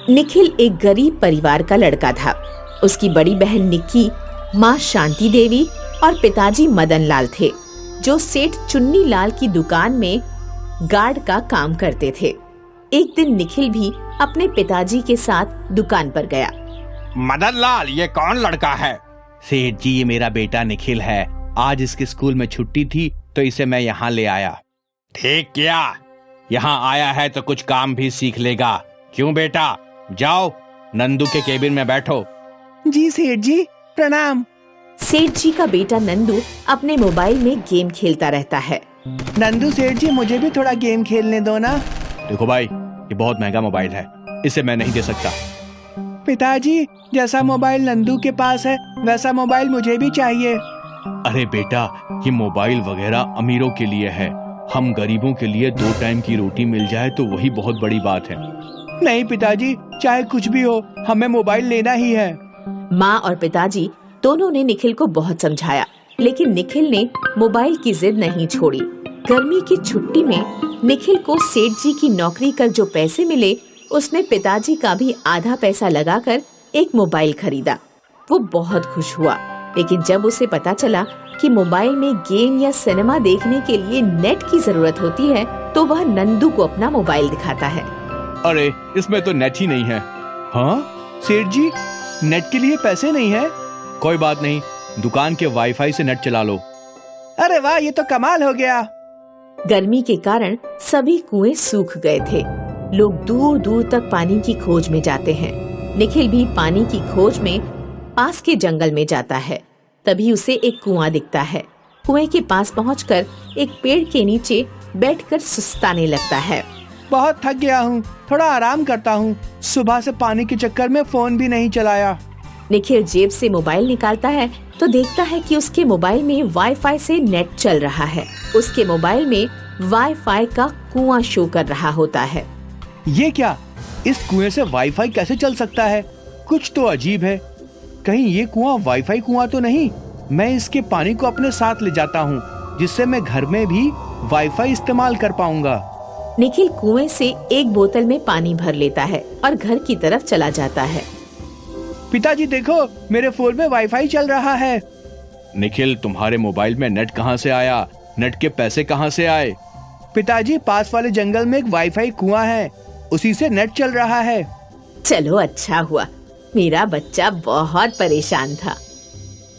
निखिल एक गरीब परिवार का लड़का था। उसकी बड़ी बहन निक्की, माँ शांति देवी और पिताजी मदन लाल थे, जो सेठ चुन्नी लाल की दुकान में गार्ड का काम करते थे। एक दिन निखिल भी अपने पिताजी के साथ दुकान पर गया। मदन लाल, ये कौन लड़का है? सेठ जी, ये मेरा बेटा निखिल है। आज इसके स्कूल में छुट्टी थी तो इसे मैं यहाँ ले आया। ठीक किया, यहाँ आया है तो कुछ काम भी सीख लेगा। क्यों बेटा, जाओ नंदू के केबिन में बैठो। जी सेठ जी, प्रणाम। सेठ जी का बेटा नंदू अपने मोबाइल में गेम खेलता रहता है। नंदू सेठ जी, मुझे भी थोड़ा गेम खेलने दो ना। देखो भाई, ये बहुत महंगा मोबाइल है, इसे मैं नहीं दे सकता। पिताजी, जैसा मोबाइल नंदू के पास है वैसा मोबाइल मुझे भी चाहिए। अरे बेटा, ये मोबाइल वगैरह अमीरों के लिए है। हम गरीबों के लिए 2 टाइम की रोटी मिल जाए तो वही बहुत बड़ी बात है। नहीं पिताजी, चाहे कुछ भी हो, हमें मोबाइल लेना ही है। माँ और पिताजी दोनों ने निखिल को बहुत समझाया, लेकिन निखिल ने मोबाइल की जिद नहीं छोड़ी। गर्मी की छुट्टी में निखिल को सेठ जी की नौकरी कर जो पैसे मिले, उसमें पिताजी का भी आधा पैसा लगाकर एक मोबाइल खरीदा। वो बहुत खुश हुआ, लेकिन जब उसे पता चला कि मोबाइल में गेम या सिनेमा देखने के लिए नेट की जरूरत होती है, तो वह नंदू को अपना मोबाइल दिखाता है। अरे, इसमें तो नेट ही नहीं है। हाँ सेठ जी, नेट के लिए पैसे नहीं है। कोई बात नहीं, दुकान के वाईफाई से नेट चला लो। अरे वाह, ये तो कमाल हो गया। गर्मी के कारण सभी कुएं सूख गए थे। लोग दूर दूर तक पानी की खोज में जाते हैं। निखिल भी पानी की खोज में पास के जंगल में जाता है। तभी उसे एक कुआं दिखता है। कुएं के पास पहुंचकर एक पेड़ के नीचे बैठकर सुस्ताने लगता है। बहुत थक गया हूँ, थोड़ा आराम करता हूँ। सुबह से पानी के चक्कर में फोन भी नहीं चलाया। निखिल जेब से मोबाइल निकालता है तो देखता है कि उसके मोबाइल में वाईफाई से नेट चल रहा है। उसके मोबाइल में वाईफाई का कुआं शो कर रहा होता है। ये क्या, इस कुएं से वाईफाई कैसे चल सकता है? कुछ तो अजीब है। कहीं ये कुआं वाईफाई कुआं तो नहीं? मैं इसके पानी को अपने साथ ले जाता हूँ, जिससे मैं घर में भी वाईफाई इस्तेमाल कर पाऊंगा। निखिल कुएं से एक बोतल में पानी भर लेता है और घर की तरफ चला जाता है। पिताजी देखो, मेरे फोन में वाईफाई चल रहा है। निखिल, तुम्हारे मोबाइल में नेट कहाँ से आया? नेट के पैसे कहाँ से आए? पिताजी, पास वाले जंगल में एक वाईफाई कुआं है, उसी से नेट चल रहा है। चलो अच्छा हुआ, मेरा बच्चा बहुत परेशान था।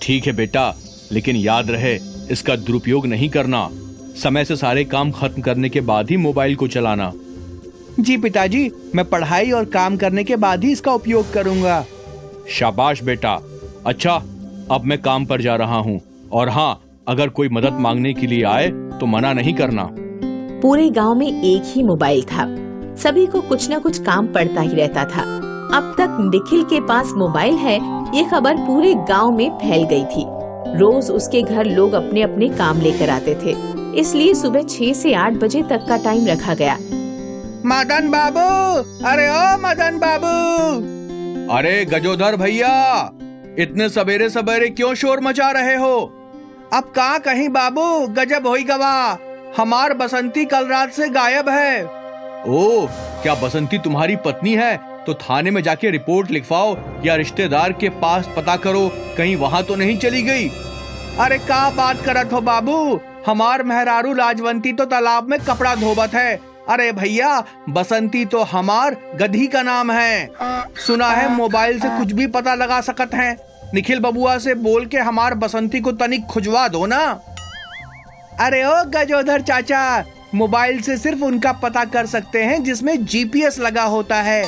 ठीक है बेटा, लेकिन याद रहे, इसका दुरुपयोग नहीं करना। समय से सारे काम खत्म करने के बाद ही मोबाइल को चलाना। जी पिताजी, मैं पढ़ाई और काम करने के बाद ही इसका उपयोग करूंगा। शाबाश बेटा। अच्छा, अब मैं काम पर जा रहा हूँ, और हाँ, अगर कोई मदद मांगने के लिए आए तो मना नहीं करना। पूरे गांव में एक ही मोबाइल था। सभी को कुछ न कुछ काम पड़ता ही रहता था। अब तक निखिल के पास मोबाइल है, ये खबर पूरे गांव में फैल गई थी। रोज उसके घर लोग अपने अपने काम लेकर आते थे, इसलिए सुबह 6 से 8 बजे तक का टाइम रखा गया। मदन बाबू, अरे ओ मदन बाबू। अरे गजोधर भैया, इतने सवेरे सवेरे क्यों शोर मचा रहे हो? अब कहाँ कहीं बाबू, गजब होई गवा। हमार बसंती कल रात से गायब है। ओह, क्या बसंती तुम्हारी पत्नी है? तो थाने में जाके रिपोर्ट लिखवाओ या रिश्तेदार के पास पता करो, कहीं वहाँ तो नहीं चली गई। अरे का बात करत हो बाबू, हमार मेहरारू लाजवंती तो तालाब में कपड़ा धोबत है। अरे भैया, बसंती तो हमार गधी का नाम है। सुना है मोबाइल से कुछ भी पता लगा सकत हैं। निखिल बबुआ से बोल के हमार बसंती को तनिक खुजवा दो ना। अरे ओ गजोधर चाचा, मोबाइल से सिर्फ उनका पता कर सकते हैं जिसमें जीपीएस लगा होता है।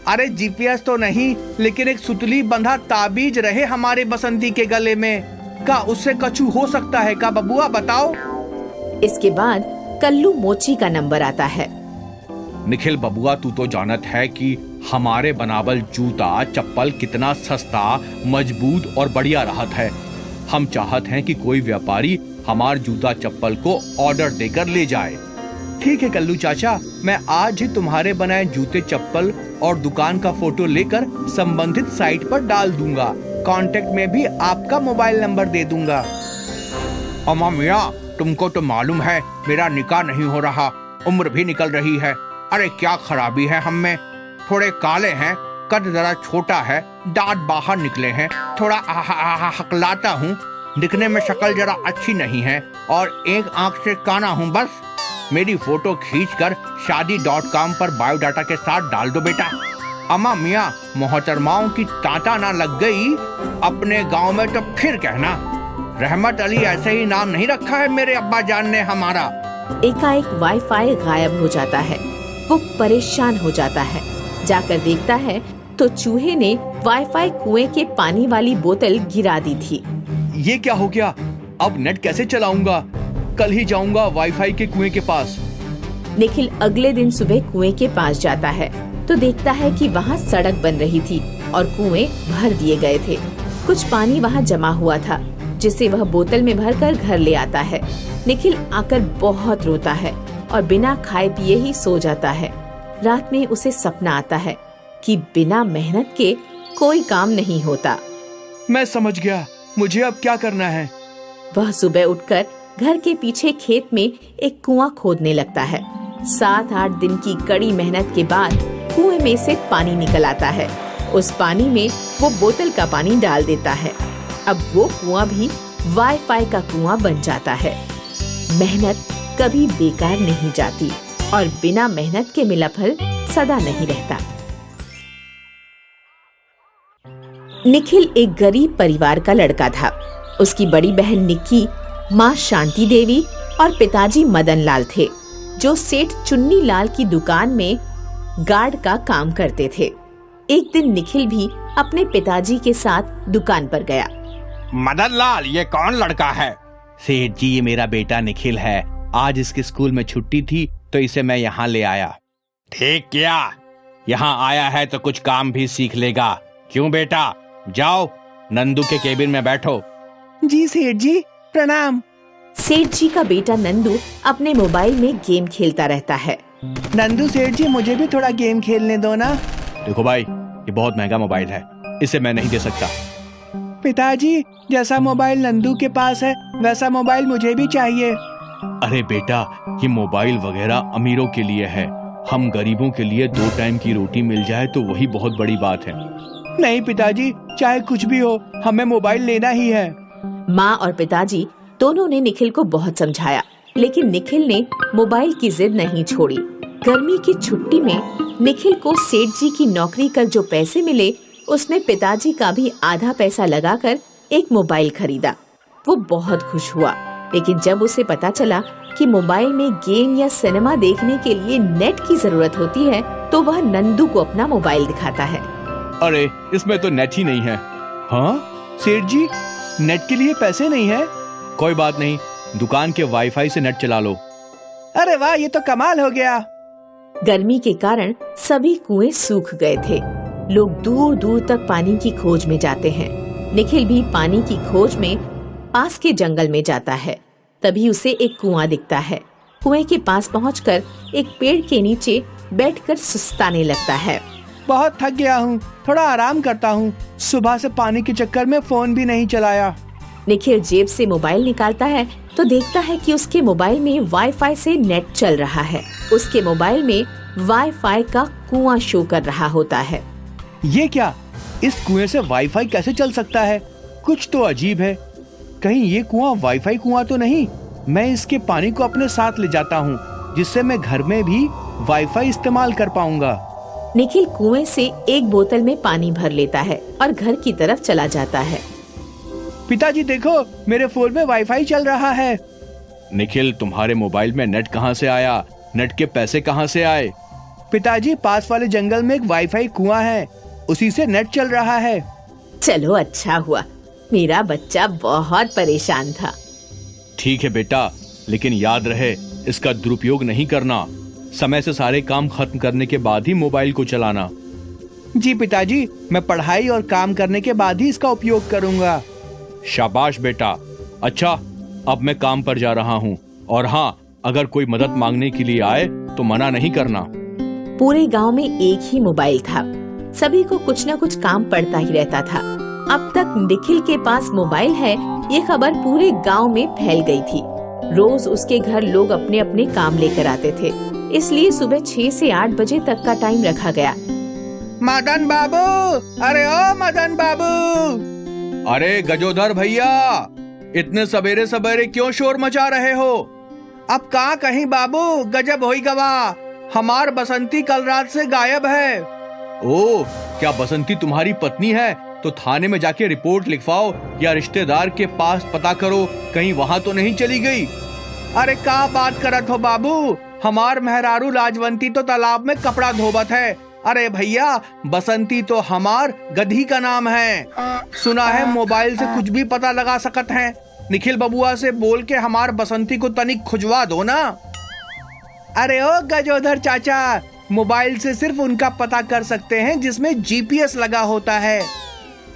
अरे जीपीएस तो नहीं, लेकिन एक सुतली बंधा ताबीज रहे हमारे बसंती के गले में, का उससे कछु हो सकता है का बबुआ, बताओ। इसके बाद कल्लू मोची का नंबर आता है। निखिल बबुआ, तू तो जानत है कि हमारे बनावल जूता चप्पल कितना सस्ता, मजबूत और बढ़िया रहत है। हम चाहत हैं कि कोई व्यापारी हमार जूता चप्पल को ऑर्डर देकर ले जाए। ठीक है कल्लू चाचा, मैं आज ही तुम्हारे बनाए जूते चप्पल और दुकान का फोटो लेकर संबंधित साइट पर डाल दूंगा। कांटेक्ट में भी आपका मोबाइल नंबर दे दूंगा। अम्मा मियाँ, तुमको तो मालूम है मेरा निकाह नहीं हो रहा, उम्र भी निकल रही है। अरे क्या खराबी है हम में। थोड़े काले हैं, कद जरा छोटा है, दांत बाहर निकले हैं, थोड़ा हकलाता हूँ, दिखने में शक्ल जरा अच्छी नहीं है और एक आंख से काना हूँ बस। मेरी फोटो खींचकर शादी.com पर बायोडाटा के साथ डाल दो बेटा। अम्मा मियाँ मोहतरमाओं की तांता ना लग गई अपने गांव में तो फिर कहना। रहमत अली ऐसे ही नाम नहीं रखा है मेरे अब्बा जान ने हमारा। एकाएक वाईफाई गायब हो जाता है। वो परेशान हो जाता है। जाकर देखता है तो चूहे ने वाईफाई कुएं के पानी वाली बोतल गिरा दी थी। ये क्या हो गया? अब नेट कैसे चलाऊंगा? कल ही जाऊंगा वाईफाई के कुएं के पास। निखिल अगले दिन सुबह कुएं के पास जाता है तो देखता है कि वहाँ सड़क बन रही थी और कुएं भर दिए गए थे। कुछ पानी वहाँ जमा हुआ था जिसे वह बोतल में भरकर घर ले आता है। निखिल आकर बहुत रोता है और बिना खाए पिए ही सो जाता है। रात में उसे सपना आता है कि बिना मेहनत के कोई काम नहीं होता। मैं समझ गया, मुझे अब क्या करना है। वह सुबह उठकर घर के पीछे खेत में एक कुआं खोदने लगता है। 7-8 दिन की कड़ी मेहनत के बाद कुएं में से पानी निकल आता है। उस पानी में वो बोतल का पानी डाल देता है। अब वो कुआं भी वाईफाई का कुआं बन जाता है। मेहनत कभी बेकार नहीं जाती और बिना मेहनत के मिला फल सदा नहीं रहता। निखिल एक गरीब परिवार का लड़का था। उसकी बड़ी बहन निक्की, माँ शांति देवी और पिताजी मदन लाल थे, जो सेठ चुन्नी लाल की दुकान में गार्ड का काम करते थे। एक दिन निखिल भी अपने पिताजी के साथ दुकान पर गया। मदन लाल, ये कौन लड़का है? सेठ जी, ये मेरा बेटा निखिल है। आज इसके स्कूल में छुट्टी थी तो इसे मैं यहाँ ले आया। ठीक किया, यहाँ आया है तो कुछ काम भी सीख लेगा। क्यों बेटा, जाओ नंदू के केबिन में बैठो। जी सेठ जी, प्रणाम। सेठ जी का बेटा नंदू अपने मोबाइल में गेम खेलता रहता है। नंदू सेठ जी, मुझे भी थोड़ा गेम खेलने दो ना। देखो भाई, ये बहुत महंगा मोबाइल है, इसे मैं नहीं दे सकता। पिताजी, जैसा मोबाइल नंदू के पास है वैसा मोबाइल मुझे भी चाहिए। अरे बेटा, ये मोबाइल वगैरह अमीरों के लिए है। हम गरीबों के लिए 2 टाइम की रोटी मिल जाए तो वही बहुत बड़ी बात है। नहीं पिताजी, चाहे कुछ भी हो, हमें मोबाइल लेना ही है। माँ और पिताजी दोनों ने निखिल को बहुत समझाया, लेकिन निखिल ने मोबाइल की जिद नहीं छोड़ी। गर्मी की छुट्टी में निखिल को सेठ जी की नौकरी कर जो पैसे मिले, उसने पिताजी का भी आधा पैसा लगाकर एक मोबाइल खरीदा। वो बहुत खुश हुआ, लेकिन जब उसे पता चला कि मोबाइल में गेम या सिनेमा देखने के लिए नेट की जरूरत होती है, तो वह नंदू को अपना मोबाइल दिखाता है। अरे, इसमें तो नेट ही नहीं है। हाँ सेठ जी, नेट के लिए पैसे नहीं है। कोई बात नहीं, दुकान के वाईफाई से नेट चला लो। अरे वाह, ये तो कमाल हो गया। गर्मी के कारण सभी कुएं सूख गए थे। लोग दूर दूर तक पानी की खोज में जाते हैं। निखिल भी पानी की खोज में पास के जंगल में जाता है। तभी उसे एक कुआं दिखता है। कुएं के पास पहुंचकर एक पेड़ के नीचे बैठकर सुस्ताने लगता है। बहुत थक गया हूँ, थोड़ा आराम करता हूँ। सुबह से पानी के चक्कर में फोन भी नहीं चलाया। निखिल जेब से मोबाइल निकालता है तो देखता है कि उसके मोबाइल में वाईफाई से नेट चल रहा है। उसके मोबाइल में वाईफाई का कुआं शो कर रहा होता है। ये क्या, इस कुएं से वाईफाई कैसे चल सकता है? कुछ तो अजीब है। कहीं ये कुआं वाईफाई कुआं तो नहीं? मैं इसके पानी को अपने साथ ले जाता हूँ, जिससे मैं घर में भी वाईफाई इस्तेमाल कर पाऊंगा। निखिल कुएं से एक बोतल में पानी भर लेता है और घर की तरफ चला जाता है। पिताजी देखो, मेरे फोन में वाईफाई चल रहा है। निखिल, तुम्हारे मोबाइल में नेट कहाँ से आया? नेट के पैसे कहाँ से आए? पिताजी, पास वाले जंगल में एक वाईफाई कुआं है, उसी से नेट चल रहा है। चलो अच्छा हुआ, मेरा बच्चा बहुत परेशान था। ठीक है बेटा, लेकिन याद रहे, इसका दुरुपयोग नहीं करना। समय से सारे काम खत्म करने के बाद ही मोबाइल को चलाना। जी पिताजी, मैं पढ़ाई और काम करने के बाद ही इसका उपयोग करूंगा। शाबाश बेटा। अच्छा, अब मैं काम पर जा रहा हूँ, और हाँ, अगर कोई मदद मांगने के लिए आए तो मना नहीं करना। पूरे गांव में एक ही मोबाइल था। सभी को कुछ न कुछ काम पड़ता ही रहता था। अब तक निखिल के पास मोबाइल है, ये खबर पूरे गांव में फैल गई थी। रोज उसके घर लोग अपने अपने काम लेकर आते थे, इसलिए सुबह 6 से 8 बजे तक का टाइम रखा गया। मदन बाबू, अरे ओ मदन बाबू। अरे गजोधर भैया, इतने सवेरे सवेरे क्यों शोर मचा रहे हो? अब कहाँ कहीं बाबू, गजब होई गवा, हमार बसंती कल रात से गायब है। ओ, क्या बसंती तुम्हारी पत्नी है? तो थाने में जाके रिपोर्ट लिखवाओ या रिश्तेदार के पास पता करो, कहीं वहां तो नहीं चली गई। अरे का बात करत हो बाबू, हमार मेहरारू लाजवंती तो तालाब में कपड़ा धोबत है। अरे भैया, बसंती तो हमार गधी का नाम है। सुना है मोबाइल से कुछ भी पता लगा सकत हैं। निखिल बबुआ से बोल के हमार बसंती को तनिक खुजवा दो ना। अरे ओ गजोधर चाचा, मोबाइल से सिर्फ उनका पता कर सकते हैं जिसमें जीपीएस लगा होता है।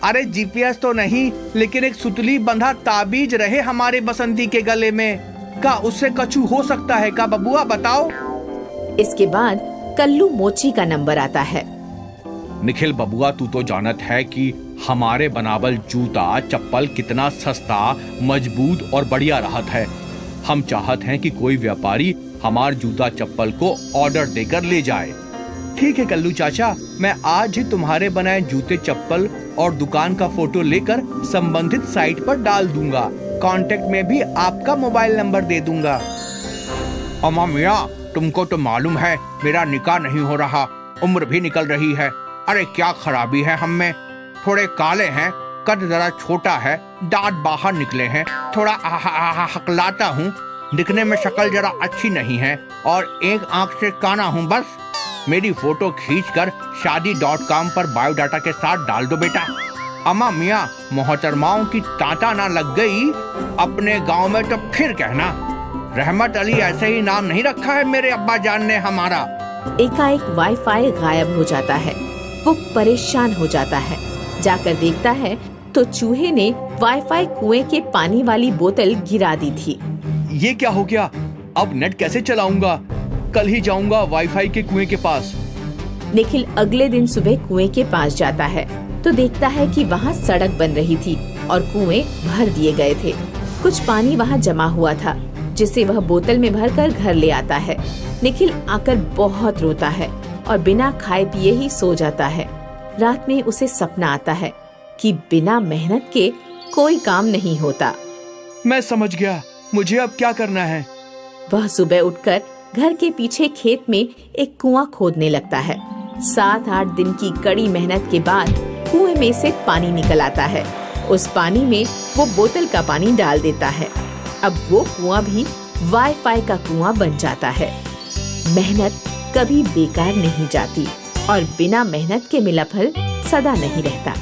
अरे जीपीएस तो नहीं, लेकिन एक सुतली बंधा ताबीज रहे हमारे बसंती के गले में, का उससे कछु हो सकता है का बबुआ, बताओ। इसके बाद कल्लू मोची का नंबर आता है। निखिल बबुआ, तू तो जानत है कि हमारे बनावल जूता चप्पल कितना सस्ता, मजबूत और बढ़िया रहत है। हम चाहत हैं कि कोई व्यापारी हमार जूता चप्पल को ऑर्डर देकर ले जाए। ठीक है कल्लू चाचा, मैं आज ही तुम्हारे बनाए जूते चप्पल और दुकान का फोटो लेकर संबंधित साइट पर डाल दूंगा। कांटेक्ट में भी आपका मोबाइल नंबर दे दूंगा। अम्मा मियाँ, तुमको तो मालूम है मेरा निकाह नहीं हो रहा, उम्र भी निकल रही है। अरे क्या खराबी है हम में, थोड़े काले हैं, कद जरा छोटा है, दांत बाहर निकले हैं, थोड़ा हकलाता हूँ, दिखने में शक्ल जरा अच्छी नहीं है और एक आंख से काना हूँ बस। मेरी फोटो खींचकर शादी.com पर बायोडाटा के साथ डाल दो बेटा। अम्मा मियाँ, मोहतरमाओं की तांता ना लग गई अपने गांव में तो फिर कहना। रहमत अली ऐसे ही नाम नहीं रखा है मेरे अब्बा जान ने हमारा। एकाएक वाईफाई गायब हो जाता है। वो परेशान हो जाता है। जाकर देखता है तो चूहे ने वाईफाई कुएं के पानी वाली बोतल गिरा दी थी। ये क्या हो गया? अब नेट कैसे चलाऊंगा? कल ही जाऊंगा वाईफाई के कुएं के पास। निखिल अगले दिन सुबह कुएं के पास जाता है तो देखता है कि वहाँ सड़क बन रही थी और कुएं भर दिए गए थे। कुछ पानी वहाँ जमा हुआ था जिसे वह बोतल में भरकर घर ले आता है। निखिल आकर बहुत रोता है और बिना खाए पिए ही सो जाता है। रात में उसे सपना आता है कि बिना मेहनत के कोई काम नहीं होता। मैं समझ गया, मुझे अब क्या करना है। वह सुबह उठकर घर के पीछे खेत में एक कुआं खोदने लगता है। 7-8 दिन की कड़ी मेहनत के बाद कुएं में से पानी निकल आता है। उस पानी में वो बोतल का पानी डाल देता है। अब वो कुआं भी वाईफाई का कुआं बन जाता है। मेहनत कभी बेकार नहीं जाती और बिना मेहनत के मिला फल सदा नहीं रहता।